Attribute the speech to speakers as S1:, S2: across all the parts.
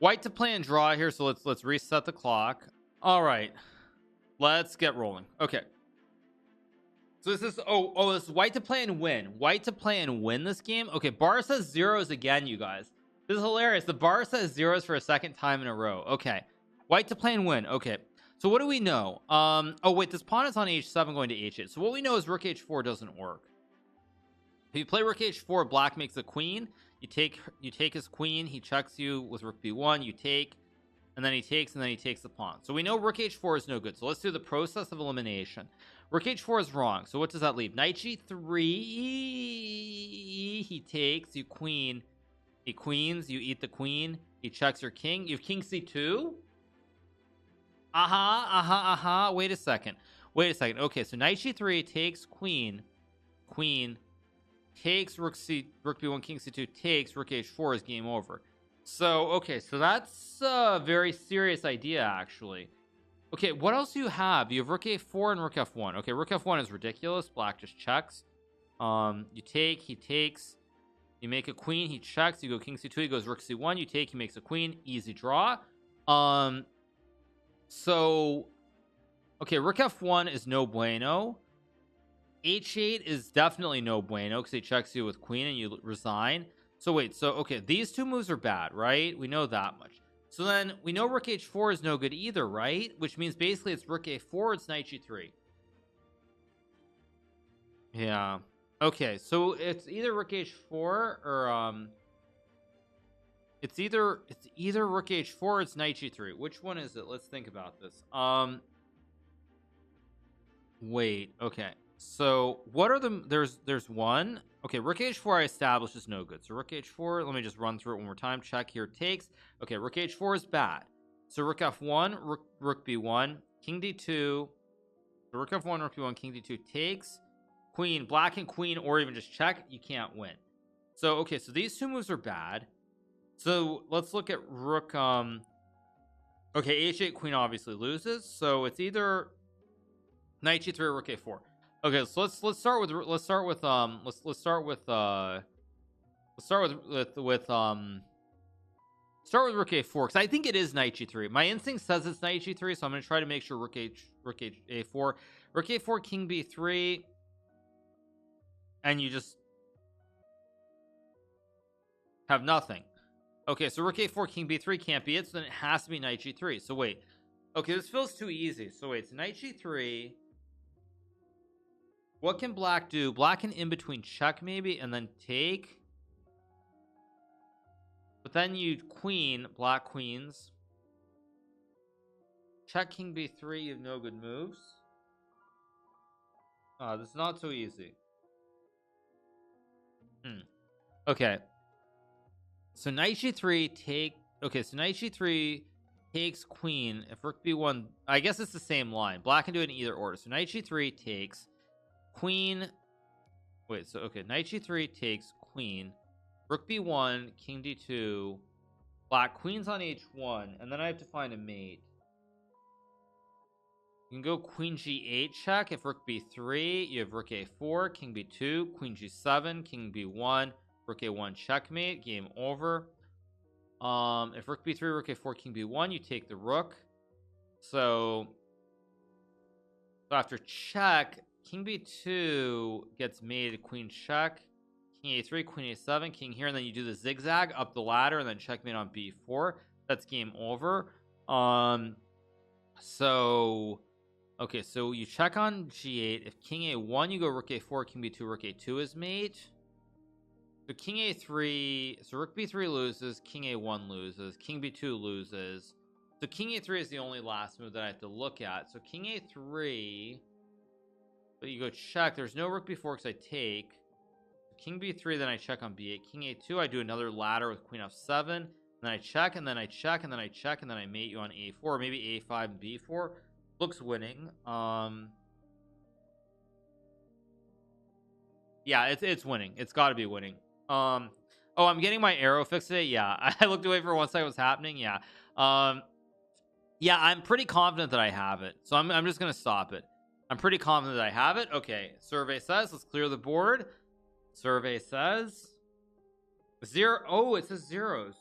S1: White to play and draw here, so let's reset the clock. All right, let's get rolling. Okay, so this is this is white to play and win. White to play and win this game. Okay, bar says zeros again, you guys. This is hilarious. The bar says zeros for a second time in a row. Okay, white to play and win. Okay, so what do we know? Oh wait, this pawn is on h7 going to h8. So what we know is rook h4 doesn't work. If you play rook h4, black makes a queen. You take his queen. He checks you with rook b1. You take, and then he takes, and then he takes the pawn. So we know rook h4 is no good. So let's do the process of elimination. Rook h4 is wrong. So what does that leave? Knight g3. He takes. You queen. He queens. You eat the queen. He checks your king. You have king c2. Wait a second. Okay, so knight g3 takes queen. Queen takes rook b1, king c2 takes rook h4 is game over. So okay, so that's a very serious idea actually. Okay, what else do you have? You have rook a4 and rook f1. Okay, rook f1 is ridiculous. Black just checks. You take, he takes, you make a queen, he checks, you go king c2, he goes rook c1, you take, he makes a queen, easy draw. So okay, rook f1 is no bueno. h8 is definitely no bueno because he checks you with queen and you resign. So wait, so okay, these two moves are bad, right? We know that much. So then we know rook h4 is no good either, right? Which means basically it's rook a4, it's knight g3. Yeah. Okay, so it's either rook h4 or it's either rook h4 or it's knight g3. Which one is it? Let's think about this. Wait, okay. So what are the there's one. Okay, rook h4 I established is no good. So rook h4, let me just run through it one more time. Check here, takes. Okay, rook h4 is bad. So rook f1, rook b1, king d2. So rook f1, rook b1, king d2 takes. Queen, black and queen, or even just check, you can't win. So okay, so these two moves are bad. So let's look at rook okay, h8 queen obviously loses. So it's either knight g3 or rook a4. Okay, so let's start with rook a4 because I think it is knight g3. My instinct says it's knight g3, so I'm going to try to make sure rook a4, rook a4, king b3, and you just have nothing. Okay, so rook a4, king b3 can't be it, so then it has to be knight g3. So wait, okay, this feels too easy. So wait, it's knight g3. What can black do? Black can in between check maybe and then take. But then you queen, black queens. Check king b3, you have no good moves. This is not so easy. Okay. So knight g3 take. Okay, so knight g3 takes queen. If rook b1, I guess it's the same line. Black can do it in either order. So knight g3 takes queen. Wait, so okay, knight g3 takes queen, rook b1, king d2, black queens on h1, and then I have to find a mate. You can go queen g8 check. If rook b3, you have rook a4, king b2, queen g7, king b1, rook a1 checkmate, game over. If rook b3, rook a4, king b1, you take the rook. So after check, king b2 gets made, queen check, king a3, queen a7, king here, and then you do the zigzag up the ladder and then checkmate on b4. That's game over. So okay, so you check on g8. If king a1, you go rook a4, king b2, rook a2 is mate. So king a3, so rook b3 loses, king a1 loses, king b2 loses. So king a3 is the only last move that I have to look at. So king a3, but you go check. There's no rook b4 because I take. King b3, then I check on b8. King a2, I do another ladder with queen f7. Then I check, and then I check, and then I check, and then I mate you on a4, maybe a5 and b4. Looks winning. Yeah, it's winning. It's got to be winning. Oh, I'm getting my arrow fixated. Yeah, I looked away for 1 second. What's happening? Yeah. Yeah, I'm pretty confident that I have it. So I'm just gonna stop it. I'm pretty confident that I have it. Okay, survey says let's clear the board. Survey says 0. Oh, it says zeros.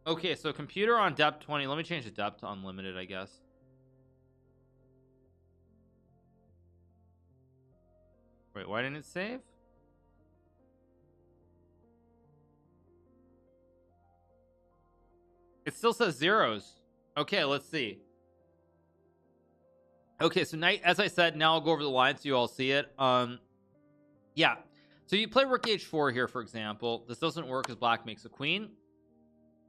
S1: Okay, so computer on depth 20. Let me change the depth to unlimited, I guess. Wait, why didn't it save? It still says zeros. Okay, let's see. Okay, so knight, as I said, now I'll go over the line so you all see it. Yeah. So you play rook h4 here, for example. This doesn't work because black makes a queen.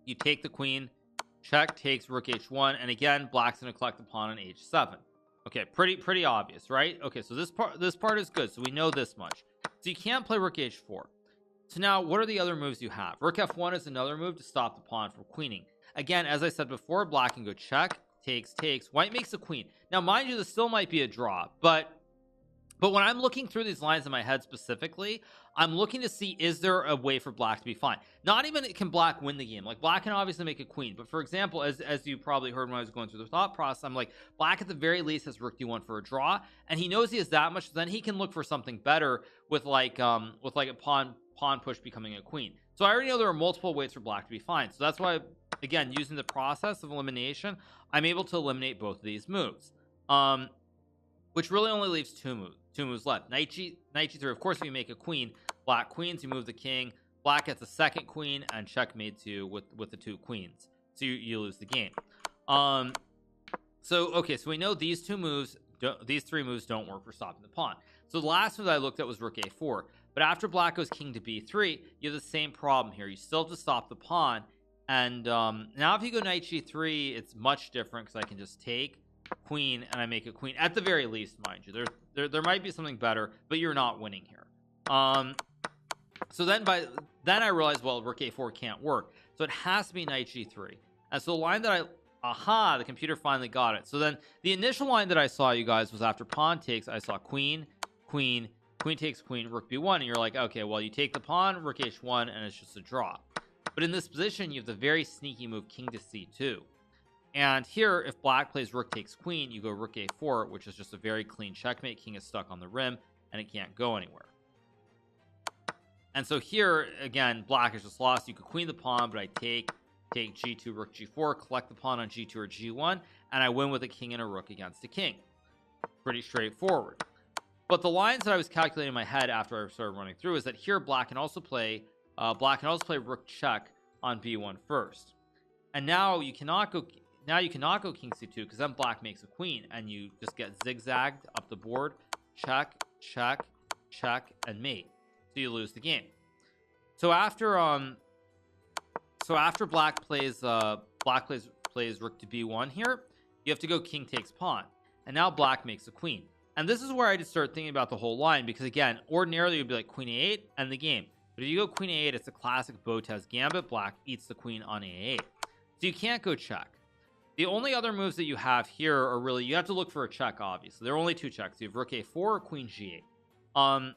S1: You take the queen, check, takes rook h1, and again, black's gonna collect the pawn on h7. Okay, pretty obvious, right? Okay, so this part is good. So we know this much. So you can't play rook h4. So now, what are the other moves you have? Rook f1 is another move to stop the pawn from queening. Again, as I said before, black can go check, takes, white makes a queen. Now, mind you, this still might be a draw, but when I'm looking through these lines in my head specifically, I'm looking to see, is there a way for black to be fine? Not even can black win the game. Like, black can obviously make a queen, but for example, as you probably heard when I was going through the thought process, I'm like, black at the very least has rook d1 for a draw, and he knows he has that much, so then he can look for something better with like a pawn push becoming a queen. So I already know there are multiple ways for black to be fine. So that's why, again, using the process of elimination, I'm able to eliminate both of these moves, which really only leaves two moves left. Knight g3. Of course, if you make a queen, black queens, you move the king, black gets a second queen, and checkmates you with the two queens, so you lose the game. So okay, so we know these three moves don't work for stopping the pawn. So the last move I looked at was rook a4, but after black goes king to b3, you have the same problem here. You still have to stop the pawn, and now if you go knight g3, it's much different because I can just take queen and I make a queen at the very least, mind you. There might be something better, but you're not winning here. So then I realized, well, rook a4 can't work, so it has to be knight g3. And so the line that the computer finally got it. So then the initial line that I saw, you guys, was after pawn takes, I saw queen takes queen, rook b1, and you're like, okay, well, you take the pawn, rook h1, and it's just a draw. But in this position, you have the very sneaky move king to c2. And here, if black plays rook takes queen, you go rook a4, which is just a very clean checkmate. King is stuck on the rim, and it can't go anywhere. And so here, again, black is just lost. You could queen the pawn, but I take g2, rook g4, collect the pawn on g2 or g1, and I win with a king and a rook against a king. Pretty straightforward. But the lines that I was calculating in my head after I started running through is that here black can also play rook check on b1 first. And now you cannot go king c2 because then black makes a queen, and you just get zigzagged up the board. Check, check, check, and mate. So you lose the game. So after black plays rook to b1 here, you have to go king takes pawn, and now black makes a queen. And this is where I just start thinking about the whole line, because again, ordinarily it would be like queen a8 and the game, but if you go queen a8, it's a classic Botez gambit. Black eats the queen on a8, so you can't go check. The only other moves that you have here are really, you have to look for a check, obviously. There are only two checks. You have rook a4 or queen g8. And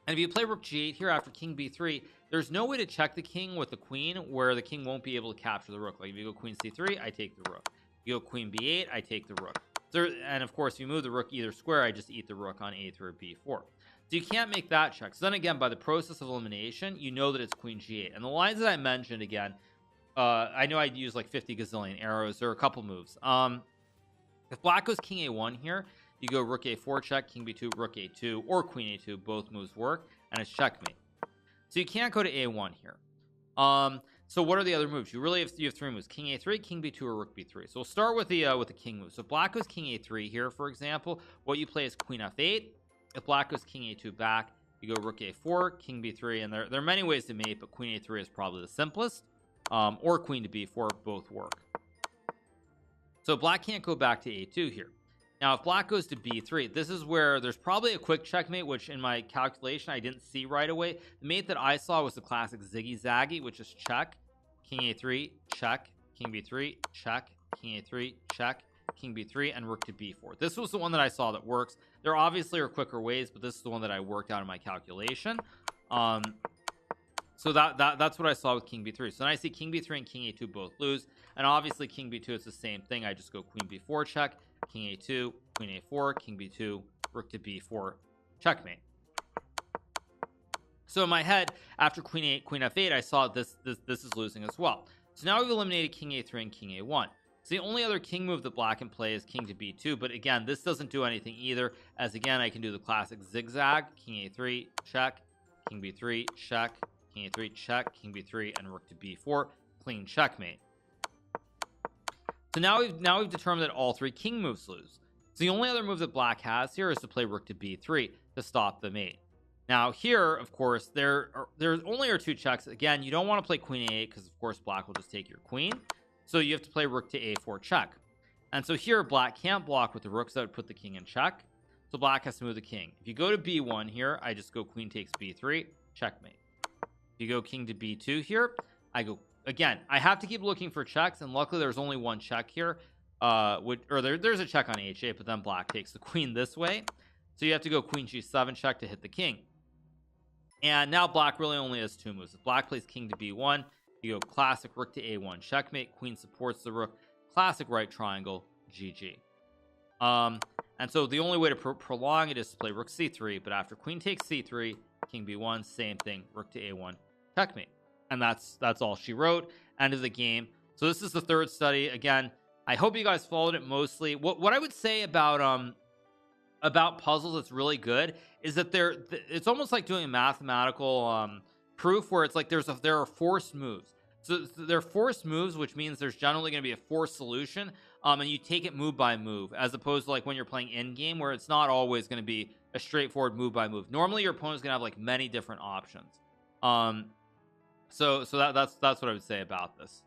S1: if you play rook g8 here after king b3, there's no way to check the king with the queen where the king won't be able to capture the rook. Like if you go queen c3, I take the rook. You go queen b8, I take the rook. And of course, if you move the rook either square, I just eat the rook on a3 or b4. So you can't make that check. So then again, by the process of elimination, you know that it's queen g8. And the lines that I mentioned, again, I know I'd use like 50 gazillion arrows. There are a couple moves. If black goes king a1 here, you go rook a4 check, king b2, rook a2, or queen a2. Both moves work, and it's checkmate. So you can't go to a1 here. So what are the other moves? You have three moves: king a3, king b2, or rook b3. So we'll start with the king move. So if black goes king a3 here, for example, what you play is queen f8. If black goes king a2 back, you go rook a4, king b3, and there are many ways to mate, but queen a3 is probably the simplest. Or queen to b4, both work. So black can't go back to a2 here. Now if black goes to b3, this is where there's probably a quick checkmate, which in my calculation I didn't see right away. The mate that I saw was the classic ziggy zaggy, which is check, king a3, check, king b3, check, king a3, check, king b3, and rook to b4. This was the one that I saw that works. There obviously are quicker ways, but this is the one that I worked out in my calculation. So that's what I saw with king b3. So then I see king b3 and king a2 both lose, and obviously king b2 is the same thing. I just go queen b4 check, king a2, queen a4, king b2, rook to b4, checkmate. So in my head, after queen f8, I saw this is losing as well. So now we've eliminated king a3 and king a1. So the only other king move that black can play is king to b2, but again, this doesn't do anything either, as again, I can do the classic zigzag, king a3, check, king b3, check, king a3, check, king b3, and rook to b4, clean checkmate. So now we've determined that all three king moves lose. So the only other move that black has here is to play rook to b3 to stop the mate. Now here, of course, there only are two checks. Again, you don't want to play queen a8 because of course black will just take your queen. So you have to play rook to a4 check. And so here black can't block with the rook, so that would put the king in check. So black has to move the king. If you go to b1 here, I just go queen takes b3, checkmate. If you go king to b2 here, I go again. I have to keep looking for checks, and luckily there's only one check here. There's a check on h8, but then black takes the queen this way. So you have to go queen g7 check to hit the king. And now black really only has two moves. If black plays king to b1, you go classic rook to a1 checkmate, queen supports the rook, classic right triangle, GG. And so the only way to prolong it is to play rook c3, but after queen takes c3, king b1, same thing, rook to a1 checkmate. And that's all she wrote. End of the game. So this is the third study. Again, I hope you guys followed it mostly. What I would say about puzzles that's really good is that it's almost like doing a mathematical proof where it's like there are forced moves. So they're forced moves, which means there's generally going to be a forced solution, and you take it move by move, as opposed to like when you're playing in game where it's not always going to be a straightforward move by move. Normally your opponent's going to have like many different options. So that's what I would say about this.